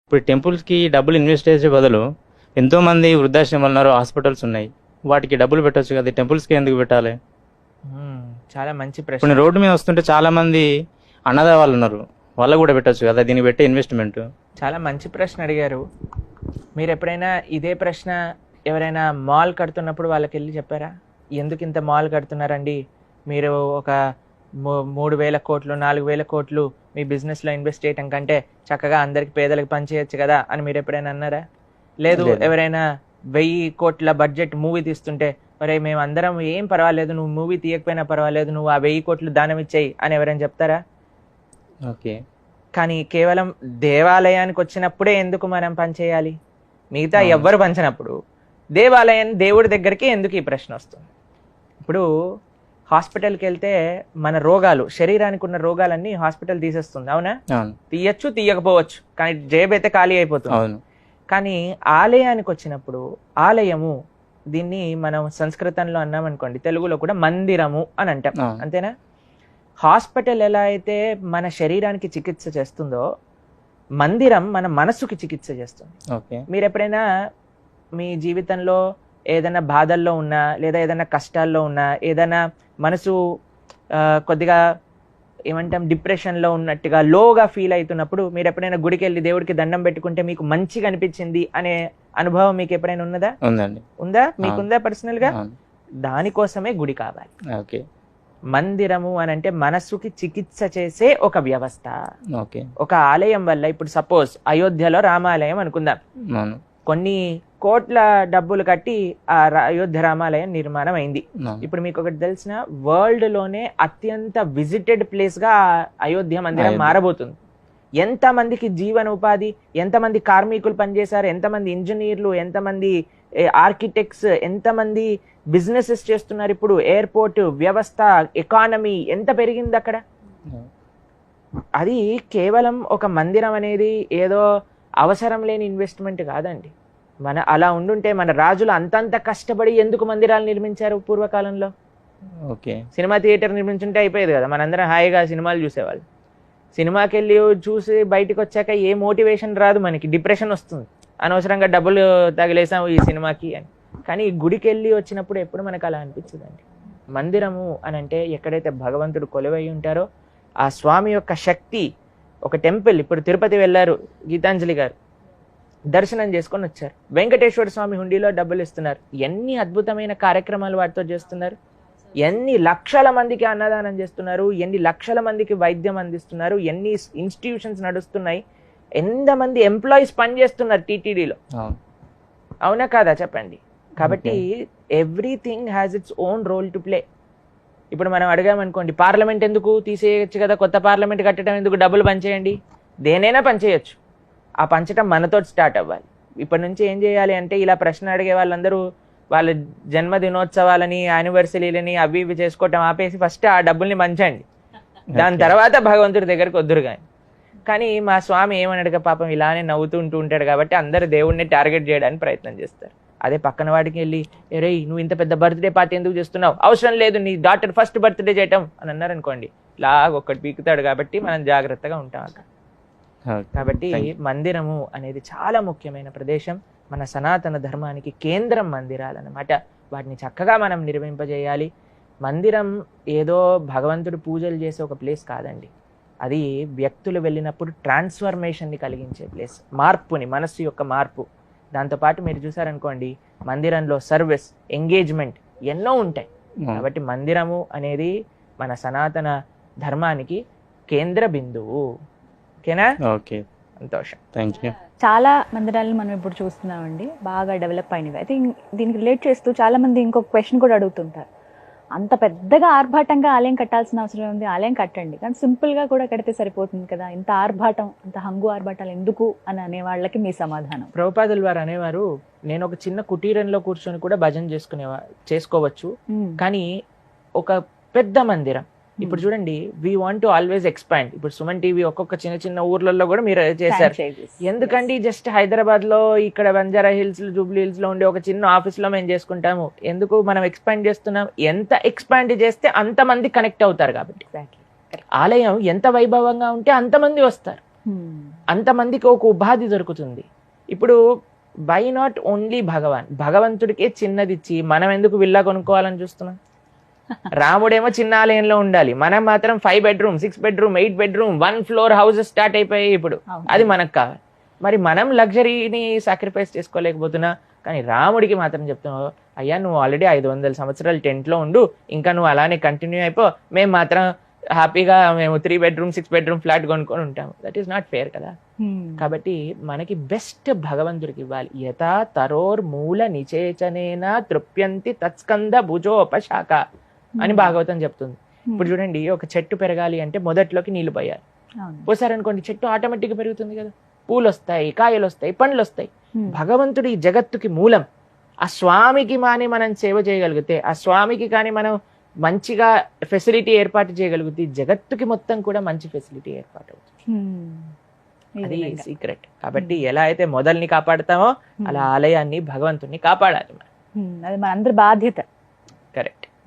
ఇప్పుడు టెంపుల్స్కి డబ్బులు ఇన్వెస్ట్ చేసే బదులు ఎంతోమంది వృద్ధాశ్రమాలు ఉన్నారు, హాస్పిటల్స్ ఉన్నాయి, వాటికి డబ్బులు పెట్టొచ్చు కదా, టెంపుల్స్కి ఎందుకు పెట్టాలి? చాలా మంచి ప్రశ్న. ఇప్పుడు రోడ్డు మీద వస్తుంటే చాలా మంది అన్నదా వాళ్ళు ఉన్నారు, వాళ్ళకు కూడా పెట్టొచ్చు కదా, దీనికి పెట్టే ఇన్వెస్ట్మెంట్. చాలా మంచి ప్రశ్న అడిగారు. మీరు ఎప్పుడైనా ఇదే ప్రశ్న ఎవరైనా మాల్ కడుతున్నప్పుడు వాళ్ళకి వెళ్ళి చెప్పారా? ఎందుకు ఇంత మాల్ కడుతున్నారండి, మీరు ఒక 3,000 కోట్లు 4,000 కోట్లు మీ బిజినెస్లో ఇన్వెస్ట్ చేయటం కంటే చక్కగా అందరికి పేదలకు పనిచేయచ్చు కదా అని మీరు ఎప్పుడైనా అన్నారా? లేదు. ఎవరైనా 1,000 కోట్ల బడ్జెట్ మూవీ తీస్తుంటే మరి మేము అందరం ఏం పర్వాలేదు, నువ్వు మూవీ తీయకపోయినా పర్వాలేదు, నువ్వు ఆ 1,000 కోట్లు దానం ఇచ్చేయి అని ఎవరైనా చెప్తారా? ఓకే. కానీ కేవలం దేవాలయానికి వచ్చినప్పుడే ఎందుకు మనం పనిచేయాలి? మిగతా ఎవ్వరు పంచినప్పుడు దేవాలయం దేవుడి దగ్గరికి ఎందుకు ఈ ప్రశ్న వస్తుంది? ఇప్పుడు హాస్పిటల్కి వెళ్తే మన రోగాలు, శరీరానికి ఉన్న రోగాలన్నీ హాస్పిటల్ తీసేస్తుంది, అవునా? తీయచ్చు, తీయకపోవచ్చు, కానీ జేబు అయితే ఖాళీ అయిపోతుంది. కానీ ఆలయానికి వచ్చినప్పుడు, ఆలయము దీన్ని మనం సంస్కృతంలో అన్నామనుకోండి, తెలుగులో కూడా మందిరము అని అంటాం, అంతేనా? హాస్పిటల్ ఎలా అయితే మన శరీరానికి చికిత్స చేస్తుందో, మందిరం మన మనసుకి చికిత్స చేస్తుంది. మీరు ఎప్పుడైనా మీ జీవితంలో ఏదైనా బాధల్లో ఉన్నా, లేదా ఏదైనా కష్టాల్లో ఉన్నా, ఏదైనా మనసు కొద్దిగా ఏమంటాం డిప్రెషన్లో ఉన్నట్టుగా లోగా ఫీల్ అవుతున్నప్పుడు మీరు ఎప్పుడైనా గుడికి వెళ్ళి దేవుడికి దండం పెట్టుకుంటే మీకు మంచిగా అనిపించింది అనే అనుభవం మీకు ఎప్పుడైనా ఉన్నదా? ఉందా? మీకుందా పర్సనల్ గా? దానికోసమే గుడి కావాలి. మందిరము అని అంటే మనస్సుకి చికిత్స చేసే ఒక వ్యవస్థ. ఒక ఆలయం వల్ల, ఇప్పుడు సపోజ్ అయోధ్యలో రామాలయం అనుకుందాం, కొన్ని కోట్ల డబ్బులు కట్టి ఆ అయోధ్య రామాలయం నిర్మాణం అయింది. ఇప్పుడు మీకు ఒకటి తెలిసిన, వరల్డ్ లోనే అత్యంత విజిటెడ్ ప్లేస్ గా అయోధ్య మందిరం మారబోతుంది. ఎంతమందికి జీవన ఉపాధి, ఎంతమంది కార్మికులు పనిచేశారు, ఎంతమంది ఇంజనీర్లు, ఎంతమంది ఆర్కిటెక్ట్స్, ఎంతమంది బిజినెసెస్ చేస్తున్నారు. ఇప్పుడు ఎయిర్పోర్ట్ వ్యవస్థ, ఎకానమీ ఎంత పెరిగింది అక్కడ. అది కేవలం ఒక మందిరం అనేది ఏదో అవసరం లేని ఇన్వెస్ట్మెంట్ కాదండి. మన అలా ఉండుంటే మన రాజులు అంతంత కష్టపడి ఎందుకు మందిరాలు నిర్మించారు పూర్వకాలంలో? సినిమా థియేటర్ నిర్మించుంటే అయిపోయేది కదా, మనందరం హాయిగా సినిమాలు చూసేవాళ్ళు. సినిమాకి వెళ్ళి చూసి బయటకు వచ్చాక ఏ మోటివేషన్ రాదు, మనకి డిప్రెషన్ వస్తుంది, అనవసరంగా డబ్బులు తగిలేసాం ఈ సినిమాకి అని. కానీ గుడికి వెళ్ళి వచ్చినప్పుడు ఎప్పుడు మనకు అలా అనిపించదండి. మందిరము అని అంటే ఎక్కడైతే భగవంతుడు కొలువై ఉంటారో ఆ స్వామి యొక్క శక్తి. ఒక టెంపుల్, ఇప్పుడు తిరుపతి వెళ్ళారు గీతాంజలి గారు, దర్శనం చేసుకొని వచ్చారు, వెంకటేశ్వర స్వామి హుండీలో డబ్బులు ఇస్తున్నారు. ఎన్ని అద్భుతమైన కార్యక్రమాలు వాటితో చేస్తున్నారు, ఎన్ని లక్షల మందికి అన్నదానం చేస్తున్నారు, ఎన్ని లక్షల మందికి వైద్యం అందిస్తున్నారు, ఎన్ని ఇన్స్టిట్యూషన్స్ నడుస్తున్నాయి, ఎంతమంది ఎంప్లాయీస్ పనిచేస్తున్నారు టీటీడీలో, అవునా కాదా చెప్పండి? కాబట్టి everything has its own role to play. ఇప్పుడు మనం అడిగామనుకోండి, పార్లమెంట్ ఎందుకు తీసేయచ్చు కదా, కొత్త పార్లమెంట్ కట్టడం ఎందుకు, డబ్బులు పంచేయండి, దేనైనా పంచేయచ్చు. ఆ పంచడం మనతో స్టార్ట్ అవ్వాలి. ఇప్పటి నుంచి ఏం చేయాలి అంటే, ఇలా ప్రశ్న అడిగే వాళ్ళందరూ వాళ్ళ జన్మదినోత్సవాలని, యానివర్సరీలని అవి ఇవి చేసుకోవటం ఆపేసి ఫస్ట్ ఆ డబ్బుల్ని పంచండి, దాని తర్వాత భగవంతుడి దగ్గరికి వద్దురు. కానీ మా స్వామి ఏమన్నాడుగా పాపం, ఇలానే నవ్వుతుంటూ ఉంటాడు కాబట్టి అందరు దేవుడిని టార్గెట్ చేయడానికి ప్రయత్నం చేస్తారు. అదే పక్కన వాడికి వెళ్ళి, రే నువ్వు ఇంత పెద్ద బర్త్డే పార్టీ ఎందుకు చేస్తున్నావు, అవసరం లేదు, నీ డాక్టర్ ఫస్ట్ బర్త్డే చేయటం అని అన్నారు అనుకోండి, లాగా ఒక్కటి పీకుతాడు. కాబట్టి మనం జాగ్రత్తగా ఉంటాం అక్కడ. కాబట్టి మందిరము అనేది చాలా ముఖ్యమైన ప్రదేశం. మన సనాతన ధర్మానికి కేంద్రం మందిరాలు అన్నమాట. వాటిని చక్కగా మనం నిర్మింపజేయాలి. మందిరం ఏదో భగవంతుడు పూజలు చేసే ఒక ప్లేస్ కాదండి. అది వ్యక్తులు వెళ్ళినప్పుడు ట్రాన్స్ఫర్మేషన్ని కలిగించే ప్లేస్, మార్పుని, మనస్సు యొక్క మార్పు. దాంతోపాటు మీరు చూసారనుకోండి, మందిరంలో సర్వీస్, ఎంగేజ్మెంట్ ఎన్నో ఉంటాయి. కాబట్టి మందిరము అనేది మన సనాతన ధర్మానికి కేంద్ర బిందువు. ఓకేనా? ఓకే, సంతోషం, థ్యాంక్ యూ. చాలా మందిరాలను మనం ఇప్పుడు చూస్తున్నామండి, బాగా డెవలప్ అయినవి. అయితే దీనికి రిలేట్ చేస్తూ చాలా మంది ఇంకొక క్వశ్చన్ కూడా అడుగుతుంటారు, అంత పెద్దగా ఆర్భాటంగా ఆలయం కట్టాల్సిన అవసరం ఉంది, ఆలయం కట్టండి కానీ సింపుల్గా కూడా కడితే సరిపోతుంది కదా, ఇంత ఆర్భాటం, అంత హంగు ఆర్భాటాలు ఎందుకు అని అనే వాళ్ళకి మీ సమాధానం? ప్రభుపాదుల వారు అనేవారు, నేను ఒక చిన్న కుటీరంలో కూర్చొని కూడా భజన చేసుకోవచ్చు, కానీ ఒక పెద్ద మందిరం. ఇప్పుడు చూడండి, we want to always expand. ఇప్పుడు సుమన్ టీవీ ఒక్కొక్క చిన్న చిన్న ఊర్లలో కూడా మీరు చేశారు. ఎందుకండి జస్ట్ హైదరాబాద్ లో, ఇక్కడ బంజారా హిల్స్, జూబ్లీ హిల్స్ లో ఉండే ఒక చిన్న ఆఫీస్ లో మేము చేసుకుంటాము, ఎందుకు మనం ఎక్స్పాండ్ చేస్తున్నాం? ఎంత ఎక్స్పాండ్ చేస్తే అంతమంది కనెక్ట్ అవుతారు. కాబట్టి ఆలయం ఎంత వైభవంగా ఉంటే అంతమంది వస్తారు. అంతమందికి ఒక ఉపాధి దొరుకుతుంది. ఇప్పుడు బై నాట్ ఓన్లీ భగవంతుడికే చిన్నదిచ్చి మనం ఎందుకు విల్లా కొనుక్కోవాలని చూస్తున్నాం? రాముడేమో చిన్న ఆలయంలో ఉండాలి, మనం మాత్రం 5 bedroom 6 bedroom 8 bedroom 1 floor houses start అయిపోయాయి ఇప్పుడు. అది మనకు కావాలి. మరి మనం లగ్జరీని సాక్రిఫైస్ చేసుకోలేకపోతున్నా, కానీ రాముడికి మాత్రం చెప్తున్నావు, అయ్యా నువ్వు ఆల్రెడీ 500 సంవత్సరాలు టెంట్లో ఉండు, ఇంకా నువ్వు అలానే కంటిన్యూ అయిపో, మేము మాత్రం హ్యాపీగా మేము 3 bedroom 6 bedroom ఫ్లాట్ కొనుక్కొని ఉంటాము. దట్ ఈస్ నాట్ ఫేర్ కదా. కాబట్టి మనకి బెస్ట్ భగవంతుడికి ఇవ్వాలి. యథా తరోర్ మూల నిచేచనేన తృప్యంతి తత్స్కంద భుజోపశాఖ అని భాగవతం చెప్తుంది. ఇప్పుడు చూడండి, ఒక చెట్టు పెరగాలి అంటే మొదట్లోకి నీళ్లు పోయాలి. పోసారనుకోండి చెట్టు ఆటోమేటిక్గా పెరుగుతుంది కదా, పూలు వస్తాయి, కాయలు వస్తాయి, పండ్లు వస్తాయి. భగవంతుడు ఈ జగత్తుకి మూలం. ఆ స్వామికి మాని మనం సేవ చేయగలిగితే, ఆ స్వామికి కానీ మనం మంచిగా ఫెసిలిటీ ఏర్పాటు చేయగలిగితే, జగత్తుకి మొత్తం కూడా మంచి ఫెసిలిటీ ఏర్పాటు అవుతుంది. అది సీక్రెట్. కాబట్టి ఎలా అయితే మొదల్ని కాపాడుతామో అలా ఆలయాన్ని, భగవంతుడిని కాపాడాలి. అది మన అందరి బాధ్యత.